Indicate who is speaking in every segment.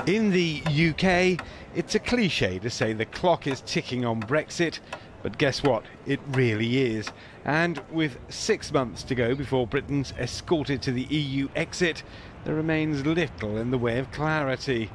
Speaker 1: In the UK, it's a cliche to say the clock is ticking on Brexit, but guess what? It really is. And with 6 months to go before Britain's escorted to the EU exit, there remains little in the way of clarity.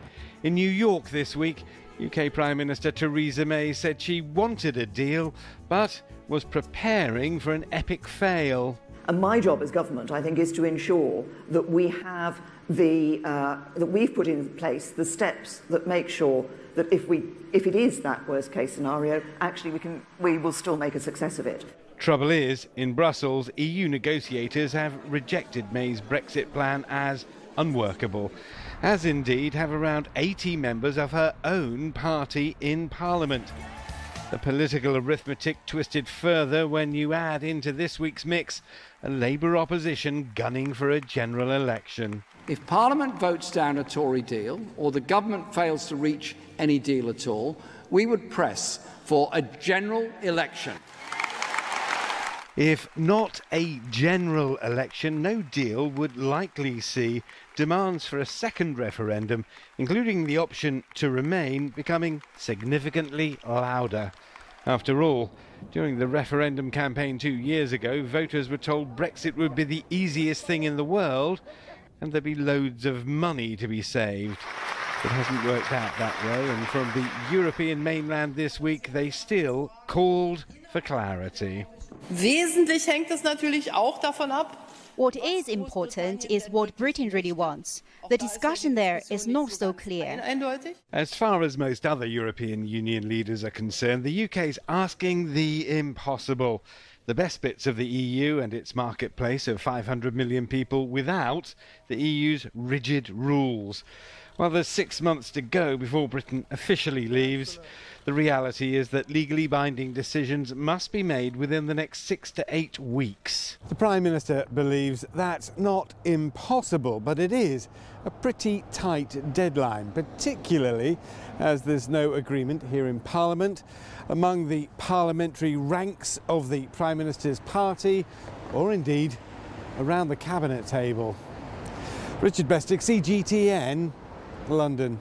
Speaker 1: In New York this week, UK Prime Minister Theresa May said she wanted a deal, but was preparing for an epic fail.
Speaker 2: And my job as government, I think, is to ensure that we have that we've put in place the steps that make sure that if it is that worst case scenario, actually we will still make a success of it.
Speaker 1: Trouble is, in Brussels, EU negotiators have rejected May's Brexit plan as unworkable, as indeed have around 80 members of her own party in Parliament. The political arithmetic twisted further when you add into this week's mix a Labour opposition gunning for a general election.
Speaker 3: If Parliament votes down a Tory deal, or the government fails to reach any deal at all, we would press for a general election.
Speaker 1: If not a general election, no deal would likely see demands for a second referendum, including the option to remain, becoming significantly louder. After all, during the referendum campaign 2 years ago, voters were told Brexit would be the easiest thing in the world and there'd be loads of money to be saved. It hasn't worked out that way, and from the European mainland this week, they still called for clarity.
Speaker 4: Wesentlich hängt es natürlich auch davon ab.
Speaker 5: What is important is what Britain really wants. The discussion there is not so clear.
Speaker 1: As far as most other European Union leaders are concerned, the UK's asking the impossible. The best bits of the EU and its marketplace of 500 million people without the EU's rigid rules. While there's 6 months to go before Britain officially leaves, the reality is that legally binding decisions must be made within the next 6 to 8 weeks. The Prime Minister believes that's not impossible, but it is a pretty tight deadline, particularly as there's no agreement here in Parliament, among the parliamentary ranks of the Prime Minister's party, or indeed around the cabinet table. Richard Bestick, CGTN, London.